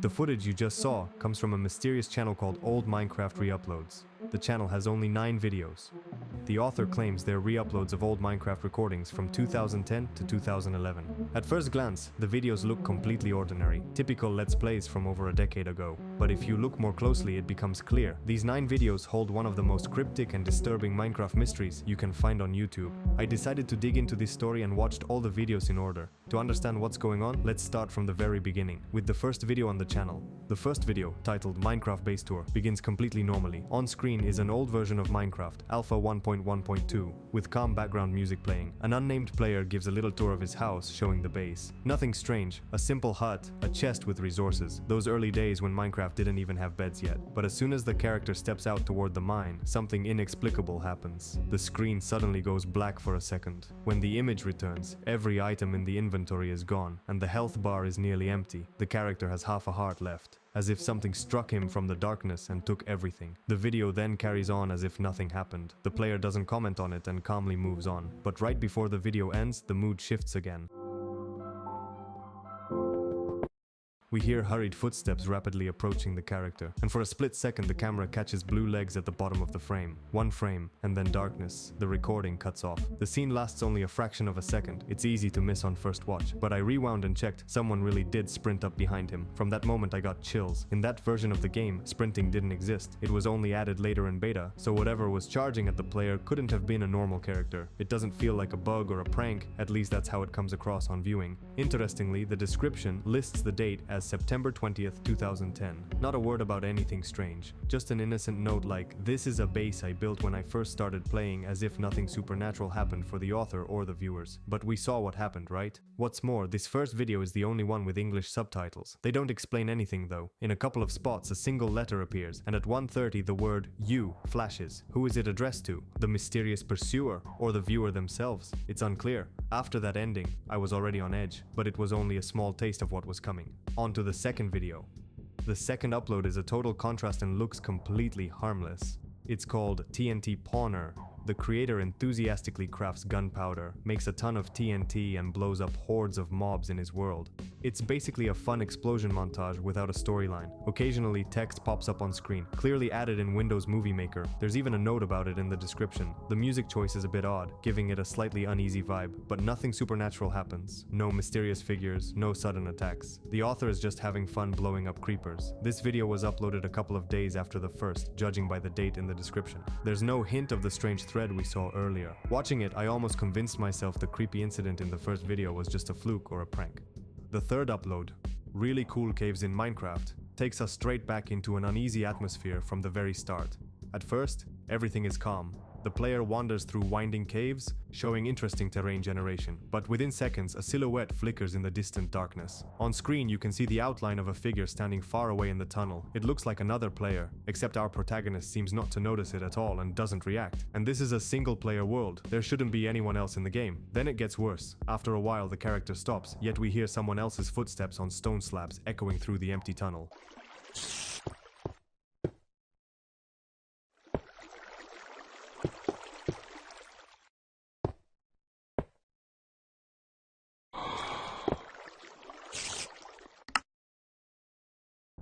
The footage you just saw comes from a mysterious channel called Old Minecraft Reuploads. The channel has only 9 videos. The author claims they're re-uploads of old Minecraft recordings from 2010 to 2011. At first glance, the videos look completely ordinary, typical Let's Plays from over a decade ago. But if you look more closely, it becomes clear. These 9 videos hold one of the most cryptic and disturbing Minecraft mysteries you can find on YouTube. I decided to dig into this story and watched all the videos in order. To understand what's going on, let's start from the very beginning, with the first video on the channel. The first video, titled Minecraft Base Tour, begins completely normally. On screen is an old version of Minecraft, Alpha 1.1.2, with calm background music playing. An unnamed player gives a little tour of his house, showing the base. Nothing strange, a simple hut, a chest with resources. Those early days when Minecraft didn't even have beds yet. But as soon as the character steps out toward the mine, something inexplicable happens. The screen suddenly goes black for a second. When the image returns, every item in the inventory is gone, and the health bar is nearly empty. The character has half a heart left, as if something struck him from the darkness and took everything. The video then carries on as if nothing happened. The player doesn't comment on it and calmly moves on. But right before the video ends, the mood shifts again. We hear hurried footsteps rapidly approaching the character, and for a split second the camera catches blue legs at the bottom of the frame. One frame, and then darkness. The recording cuts off. The scene lasts only a fraction of a second. It's easy to miss on first watch, but I rewound and checked. Someone really did sprint up behind him. From that moment I got chills. In that version of the game, sprinting didn't exist. It was only added later in beta, so whatever was charging at the player couldn't have been a normal character. It doesn't feel like a bug or a prank, at least that's how it comes across on viewing. Interestingly, the description lists the date as September 20th, 2010. Not a word about anything strange, just an innocent note like, "This is a base I built when I first started playing," as if nothing supernatural happened for the author or the viewers. But we saw what happened, right? What's more, this first video is the only one with English subtitles. They don't explain anything though. In a couple of spots, a single letter appears, and at 1:30 the word "you" flashes. Who is it addressed to? The mysterious pursuer, or the viewer themselves? It's unclear. After that ending, I was already on edge, but it was only a small taste of what was coming. On to the second video. The second upload is a total contrast and looks completely harmless. It's called TNT Pawner. The creator enthusiastically crafts gunpowder, makes a ton of TNT, and blows up hordes of mobs in his world. It's basically a fun explosion montage without a storyline. Occasionally, text pops up on screen, clearly added in Windows Movie Maker. There's even a note about it in the description. The music choice is a bit odd, giving it a slightly uneasy vibe, but nothing supernatural happens. No mysterious figures, no sudden attacks. The author is just having fun blowing up creepers. This video was uploaded a couple of days after the first, judging by the date in the description. There's no hint of the strange thread we saw earlier. Watching it, I almost convinced myself the creepy incident in the first video was just a fluke or a prank. The third upload, Really Cool Caves in Minecraft, takes us straight back into an uneasy atmosphere from the very start. At first, everything is calm. The player wanders through winding caves, showing interesting terrain generation, but within seconds a silhouette flickers in the distant darkness. On screen you can see the outline of a figure standing far away in the tunnel. It looks like another player, except our protagonist seems not to notice it at all and doesn't react. And this is a single-player world. There shouldn't be anyone else in the game. Then it gets worse. After a while the character stops, yet we hear someone else's footsteps on stone slabs echoing through the empty tunnel.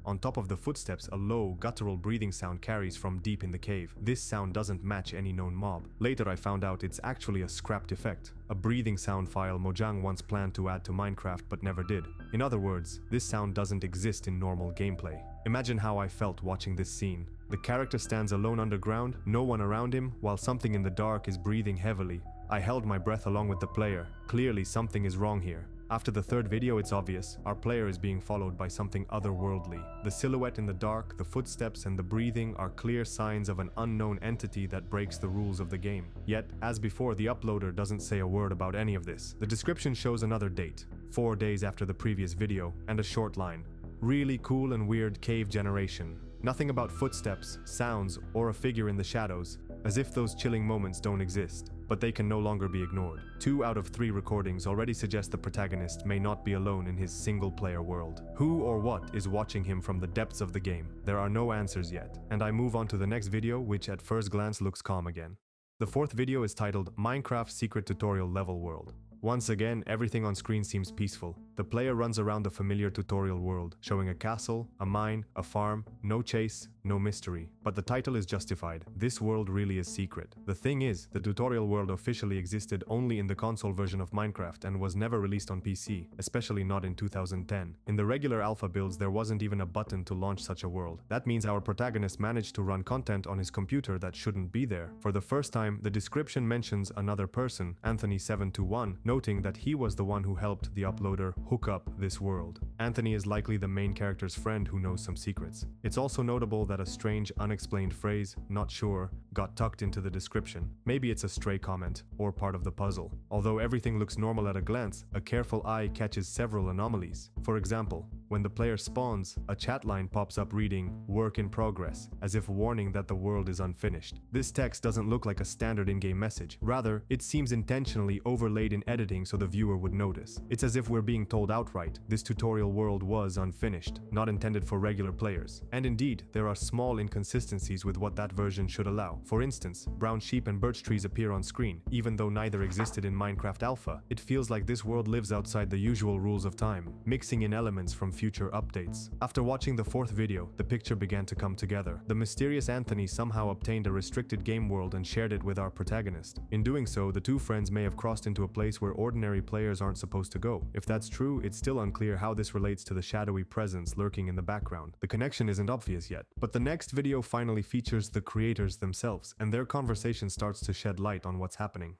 On top of the footsteps, a low, guttural breathing sound carries from deep in the cave. This sound doesn't match any known mob. Later I found out it's actually a scrapped effect, a breathing sound file Mojang once planned to add to Minecraft but never did. In other words, this sound doesn't exist in normal gameplay. Imagine how I felt watching this scene. The character stands alone underground, no one around him, while something in the dark is breathing heavily. I held my breath along with the player. Clearly something is wrong here. After the third video, it's obvious. Our player is being followed by something otherworldly. The silhouette in the dark, the footsteps, and the breathing are clear signs of an unknown entity that breaks the rules of the game. Yet, as before, the uploader doesn't say a word about any of this. The description shows another date, 4 days after the previous video, and a short line. Really cool and weird cave generation. Nothing about footsteps, sounds, or a figure in the shadows, as if those chilling moments don't exist. But they can no longer be ignored. 2 out of 3 recordings already suggest the protagonist may not be alone in his single-player world. Who or what is watching him from the depths of the game? There are no answers yet, and I move on to the next video, which at first glance looks calm again. The fourth video is titled Minecraft Secret Tutorial Level World. Once again, everything on screen seems peaceful. The player runs around the familiar tutorial world, showing a castle, a mine, a farm, no chase, no mystery. But the title is justified. This world really is secret. The thing is, the tutorial world officially existed only in the console version of Minecraft and was never released on PC, especially not in 2010. In the regular alpha builds, there wasn't even a button to launch such a world. That means our protagonist managed to run content on his computer that shouldn't be there. For the first time, the description mentions another person, Anthony721, noting that he was the one who helped the uploader hook up this world. Anthony is likely the main character's friend who knows some secrets. It's also notable that a strange, unexplained phrase, "not sure," got tucked into the description. Maybe it's a stray comment, or part of the puzzle. Although everything looks normal at a glance, a careful eye catches several anomalies. For example, when the player spawns, a chat line pops up reading, "Work in progress," as if warning that the world is unfinished. This text doesn't look like a standard in-game message. Rather, it seems intentionally overlaid in editing so the viewer would notice. It's as if we're being told outright, this tutorial world was unfinished, not intended for regular players. And indeed, there are small inconsistencies with what that version should allow. For instance, brown sheep and birch trees appear on screen, even though neither existed in Minecraft Alpha. It feels like this world lives outside the usual rules of time, mixing in elements from future updates. After watching the fourth video, the picture began to come together. The mysterious Anthony somehow obtained a restricted game world and shared it with our protagonist. In doing so, the two friends may have crossed into a place where ordinary players aren't supposed to go. If that's true, it's still unclear how this relates to the shadowy presence lurking in the background. The connection isn't obvious yet. But the next video finally features the creators themselves, and their conversation starts to shed light on what's happening.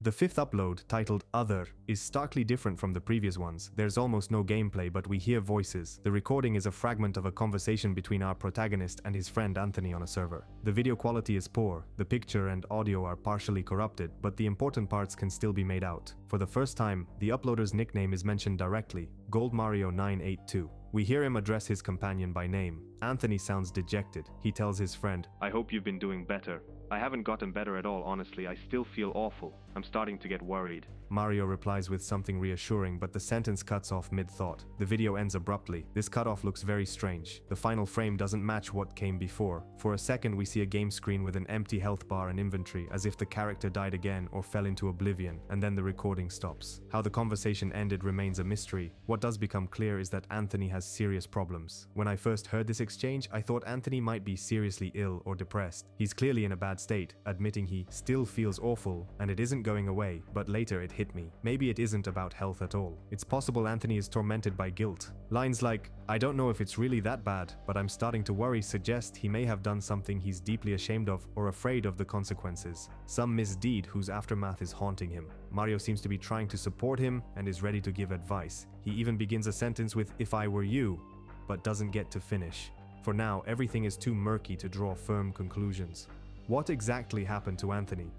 The fifth upload, titled Other, is starkly different from the previous ones. There's almost no gameplay, but we hear voices. The recording is a fragment of a conversation between our protagonist and his friend Anthony on a server. The video quality is poor, the picture and audio are partially corrupted, but the important parts can still be made out. For the first time, the uploader's nickname is mentioned directly, GoldMario982. We hear him address his companion by name. Anthony sounds dejected. He tells his friend, "I hope you've been doing better." "I haven't gotten better at all, honestly. I still feel awful. I'm starting to get worried." Mario replies with something reassuring, but the sentence cuts off mid-thought. The video ends abruptly. This cutoff looks very strange. The final frame doesn't match what came before. For a second, we see a game screen with an empty health bar and inventory, as if the character died again or fell into oblivion, and then the recording stops. How the conversation ended remains a mystery. What does become clear is that Anthony has serious problems. When I first heard this exchange, I thought Anthony might be seriously ill or depressed. He's clearly in a bad state, admitting he still feels awful, and it isn't going away, but later it hit me. Maybe it isn't about health at all. It's possible Anthony is tormented by guilt. Lines like, "I don't know if it's really that bad, but I'm starting to worry," suggest he may have done something he's deeply ashamed of or afraid of the consequences. Some misdeed whose aftermath is haunting him. Mario seems to be trying to support him and is ready to give advice. He even begins a sentence with, "If I were you," but doesn't get to finish. For now, everything is too murky to draw firm conclusions. What exactly happened to Anthony?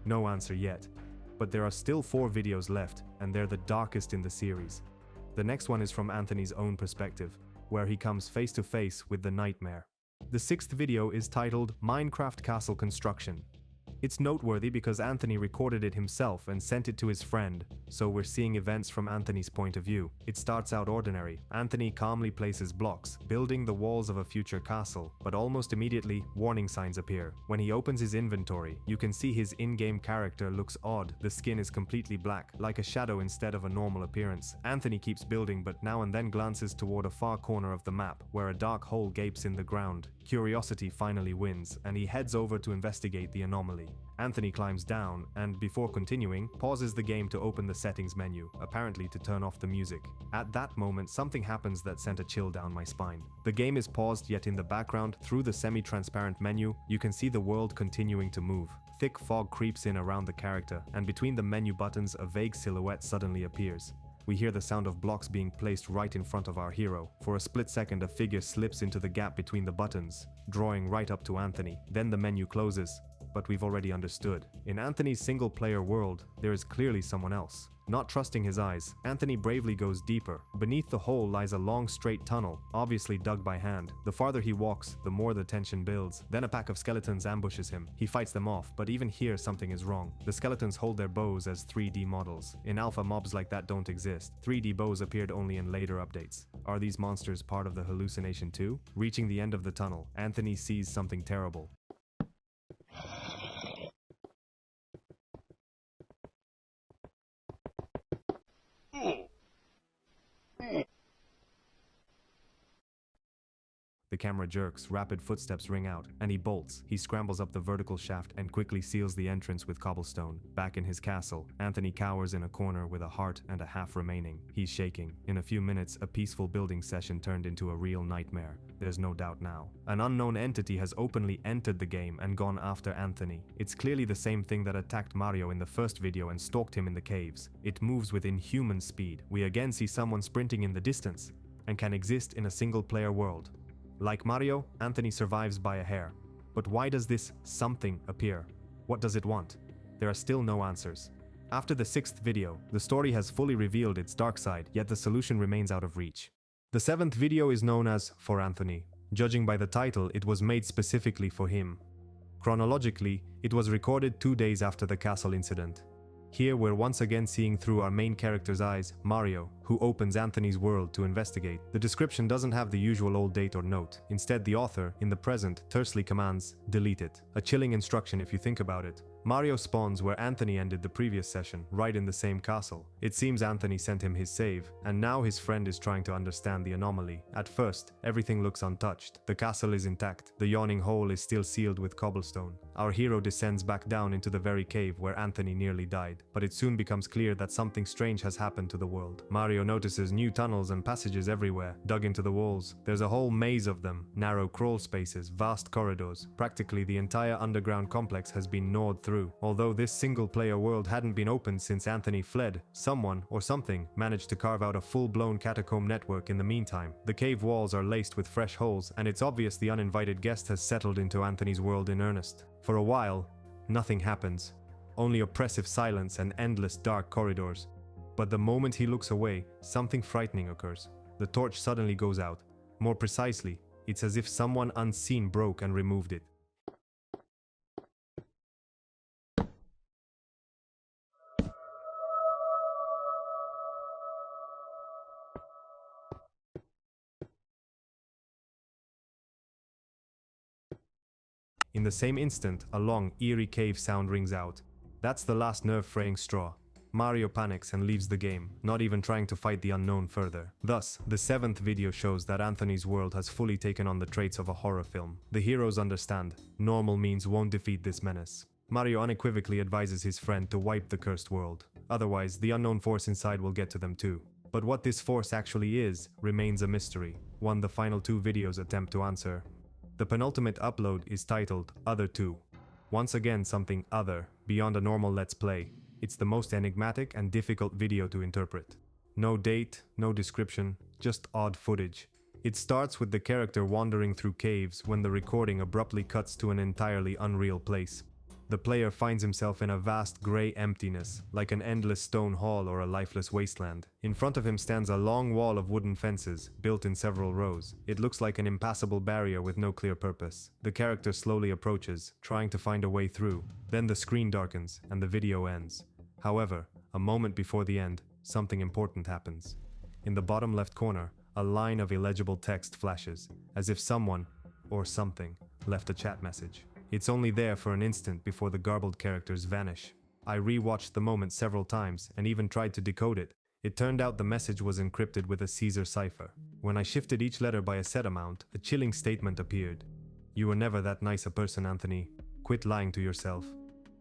No answer yet. But there are still 4 videos left, and they're the darkest in the series. The next one is from Anthony's own perspective, where he comes face to face with the nightmare. The 6th video is titled Minecraft Castle Construction. It's noteworthy because Anthony recorded it himself and sent it to his friend, so we're seeing events from Anthony's point of view. It starts out ordinary. Anthony calmly places blocks, building the walls of a future castle, but almost immediately, warning signs appear. When he opens his inventory, you can see his in-game character looks odd. The skin is completely black, like a shadow instead of a normal appearance. Anthony keeps building, but now and then glances toward a far corner of the map, where a dark hole gapes in the ground. Curiosity finally wins, and he heads over to investigate the anomaly. Anthony climbs down, and before continuing, pauses the game to open the settings menu, apparently to turn off the music. At that moment, something happens that sent a chill down my spine. The game is paused, yet in the background, through the semi-transparent menu, you can see the world continuing to move. Thick fog creeps in around the character, and between the menu buttons, a vague silhouette suddenly appears. We hear the sound of blocks being placed right in front of our hero. For a split second, a figure slips into the gap between the buttons, drawing right up to Anthony. Then the menu closes, but we've already understood. In Anthony's single-player world, there is clearly someone else. Not trusting his eyes, Anthony bravely goes deeper. Beneath the hole lies a long straight tunnel, obviously dug by hand. The farther he walks, the more the tension builds. Then a pack of skeletons ambushes him. He fights them off, but even here something is wrong. The skeletons hold their bows as 3D models. In alpha, mobs like that don't exist. 3D bows appeared only in later updates. Are these monsters part of the hallucination too? Reaching the end of the tunnel, Anthony sees something terrible. camera jerks, rapid footsteps ring out, and he bolts. He scrambles up the vertical shaft and quickly seals the entrance with cobblestone. Back in his castle, Anthony cowers in a corner with a heart and a half remaining. He's shaking. In a few minutes, a peaceful building session turned into a real nightmare. There's no doubt now. An unknown entity has openly entered the game and gone after Anthony. It's clearly the same thing that attacked Mario in the first video and stalked him in the caves. It moves with inhuman speed. We again see someone sprinting in the distance and can exist in a single-player world. Like Mario, Anthony survives by a hair. But why does this something appear? What does it want? There are still no answers. After the 6th video, the story has fully revealed its dark side, yet the solution remains out of reach. The 7th video is known as For Anthony. Judging by the title, it was made specifically for him. Chronologically, it was recorded 2 days after the castle incident. Here we're once again seeing through our main character's eyes, Mario, who opens Anthony's world to investigate. The description doesn't have the usual old date or note. Instead, the author, in the present, tersely commands, delete it. A chilling instruction if you think about it. Mario spawns where Anthony ended the previous session, right in the same castle. It seems Anthony sent him his save, and now his friend is trying to understand the anomaly. At first, everything looks untouched. The castle is intact. The yawning hole is still sealed with cobblestone. Our hero descends back down into the very cave where Anthony nearly died, but it soon becomes clear that something strange has happened to the world. Mario notices new tunnels and passages everywhere, dug into the walls. There's a whole maze of them, narrow crawl spaces, vast corridors. Practically the entire underground complex has been gnawed through. Although this single-player world hadn't been opened since Anthony fled, someone, or something, managed to carve out a full-blown catacomb network in the meantime. The cave walls are laced with fresh holes, and it's obvious the uninvited guest has settled into Anthony's world in earnest. For a while, nothing happens. Only oppressive silence and endless dark corridors. But the moment he looks away, something frightening occurs. The torch suddenly goes out. More precisely, it's as if someone unseen broke and removed it. In the same instant, a long, eerie cave sound rings out. That's the last nerve-fraying straw. Mario panics and leaves the game, not even trying to fight the unknown further. Thus, the 7th video shows that Anthony's world has fully taken on the traits of a horror film. The heroes understand, normal means won't defeat this menace. Mario unequivocally advises his friend to wipe the cursed world. Otherwise, the unknown force inside will get to them too. But what this force actually is, remains a mystery, one the final 2 videos attempt to answer. The penultimate upload is titled Other 2. Once again something other, beyond a normal Let's Play. It's the most enigmatic and difficult video to interpret. No date, no description, just odd footage. It starts with the character wandering through caves when the recording abruptly cuts to an entirely unreal place. The player finds himself in a vast grey emptiness, like an endless stone hall or a lifeless wasteland. In front of him stands a long wall of wooden fences, built in several rows. It looks like an impassable barrier with no clear purpose. The character slowly approaches, trying to find a way through. Then the screen darkens, and the video ends. However, a moment before the end, something important happens. In the bottom left corner, a line of illegible text flashes, as if someone, or something, left a chat message. It's only there for an instant before the garbled characters vanish. I re-watched the moment several times and even tried to decode it. It turned out the message was encrypted with a Caesar cipher. When I shifted each letter by a set amount, a chilling statement appeared. "You were never that nice a person, Anthony. Quit lying to yourself."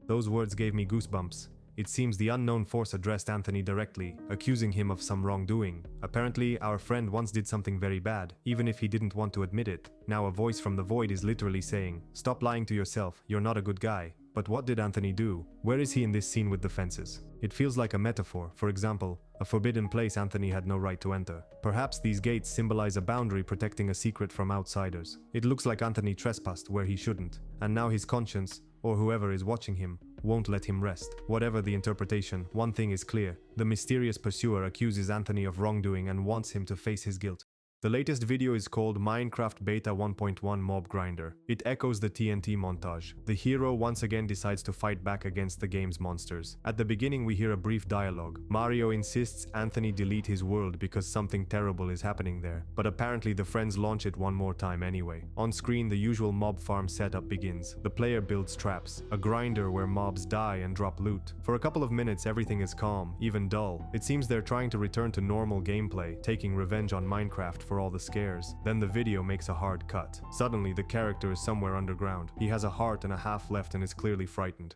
Those words gave me goosebumps. It seems the unknown force addressed Anthony directly, accusing him of some wrongdoing. Apparently, our friend once did something very bad, even if he didn't want to admit it. Now a voice from the void is literally saying, "Stop lying to yourself, you're not a good guy." But what did Anthony do? Where is he in this scene with the fences? It feels like a metaphor. For example, a forbidden place Anthony had no right to enter. Perhaps these gates symbolize a boundary protecting a secret from outsiders. It looks like Anthony trespassed where he shouldn't, and now his conscience, or whoever is watching him, won't let him rest. Whatever the interpretation, one thing is clear. The mysterious pursuer accuses Anthony of wrongdoing and wants him to face his guilt. The latest video is called Minecraft Beta 1.1 Mob Grinder. It echoes the TNT montage. The hero once again decides to fight back against the game's monsters. At the beginning we hear a brief dialogue. Mario insists Anthony delete his world because something terrible is happening there, but apparently the friends launch it one more time anyway. On screen the usual mob farm setup begins. The player builds traps, a grinder where mobs die and drop loot. For a couple of minutes everything is calm, even dull. It seems they're trying to return to normal gameplay, taking revenge on Minecraft for all the scares. Then the video makes a hard cut. Suddenly, the character is somewhere underground. He has a heart and a half left and is clearly frightened.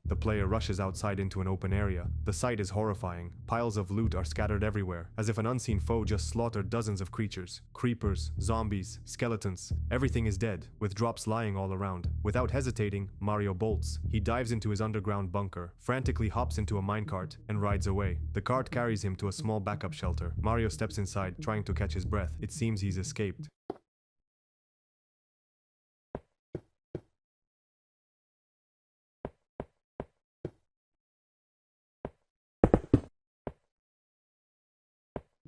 The player rushes outside into an open area. The sight is horrifying. Piles of loot are scattered everywhere, as if an unseen foe just slaughtered dozens of creatures. Creepers, zombies, skeletons. Everything is dead, with drops lying all around. Without hesitating, Mario bolts. He dives into his underground bunker, frantically hops into a minecart, and rides away. The cart carries him to a small backup shelter. Mario steps inside, trying to catch his breath. It seems he's escaped.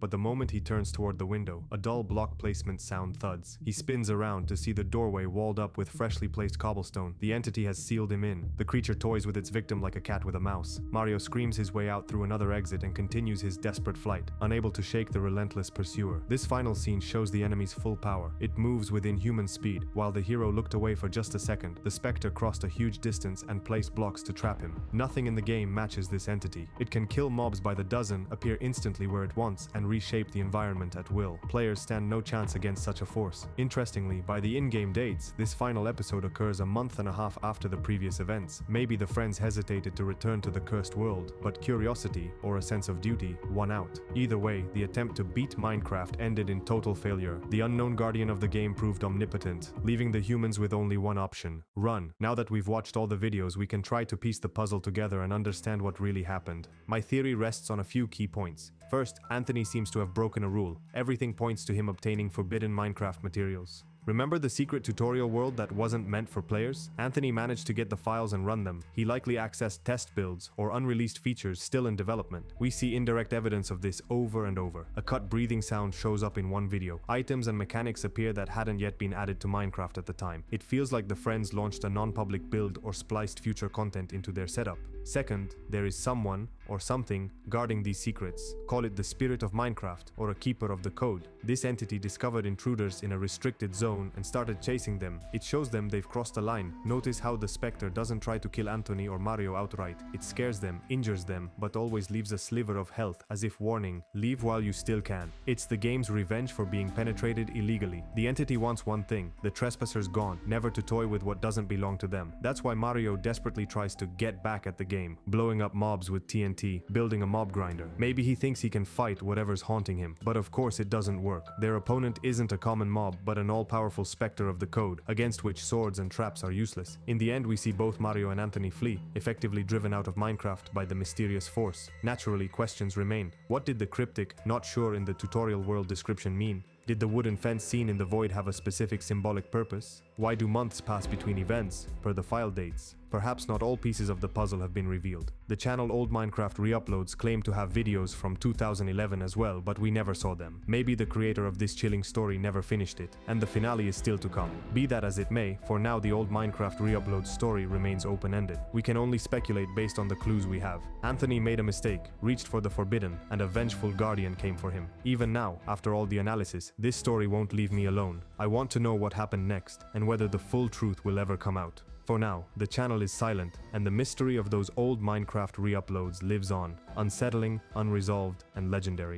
But the moment he turns toward the window, a dull block placement sound thuds. He spins around to see the doorway walled up with freshly placed cobblestone. The entity has sealed him in. The creature toys with its victim like a cat with a mouse. Mario screams his way out through another exit and continues his desperate flight, unable to shake the relentless pursuer. This final scene shows the enemy's full power. It moves with inhuman speed. While the hero looked away for just a second, the specter crossed a huge distance and placed blocks to trap him. Nothing in the game matches this entity. It can kill mobs by the dozen, appear instantly where it wants, and reshape the environment at will. Players stand no chance against such a force. Interestingly, by the in-game dates, this final episode occurs a month and a half after the previous events. Maybe the friends hesitated to return to the cursed world, but curiosity, or a sense of duty, won out. Either way, the attempt to beat Minecraft ended in total failure. The unknown guardian of the game proved omnipotent, leaving the humans with only one option: run. Now that we've watched all the videos, we can try to piece the puzzle together and understand what really happened. My theory rests on a few key points. First, Anthony seems to have broken a rule. Everything points to him obtaining forbidden Minecraft materials. Remember the secret tutorial world that wasn't meant for players? Anthony managed to get the files and run them. He likely accessed test builds or unreleased features still in development. We see indirect evidence of this over and over. A cut breathing sound shows up in one video. Items and mechanics appear that hadn't yet been added to Minecraft at the time. It feels like the friends launched a non-public build or spliced future content into their setup. Second, there is someone or something guarding these secrets. Call it the spirit of Minecraft or a keeper of the code. This entity discovered intruders in a restricted zone and started chasing them. It shows them they've crossed a line. Notice how the specter doesn't try to kill Anthony or Mario outright. It scares them, injures them, but always leaves a sliver of health, as if warning, leave while you still can. It's the game's revenge for being penetrated illegally. The entity wants one thing: the trespassers gone, never to toy with what doesn't belong to them. That's why Mario desperately tries to get back at the game, blowing up mobs with TNT, building a mob grinder. Maybe he thinks he can fight whatever's haunting him, but of course it doesn't work. Their opponent isn't a common mob, but an all-powerful specter of the code, against which swords and traps are useless. In the end, we see both Mario and Anthony flee, effectively driven out of Minecraft by the mysterious force. Naturally, questions remain. What did the cryptic, not sure in the tutorial world description mean? Did the wooden fence seen in the void have a specific symbolic purpose? Why do months pass between events, per the file dates? Perhaps not all pieces of the puzzle have been revealed. The channel Old Minecraft Reuploads claimed to have videos from 2011 as well, but we never saw them. Maybe the creator of this chilling story never finished it, and the finale is still to come. Be that as it may, for now the Old Minecraft Reuploads story remains open-ended. We can only speculate based on the clues we have. Anthony made a mistake, reached for the forbidden, and a vengeful guardian came for him. Even now, after all the analysis, this story won't leave me alone. I want to know what happened next, and whether the full truth will ever come out. For now, the channel is silent, and the mystery of those old Minecraft Reuploads lives on, unsettling, unresolved, and legendary.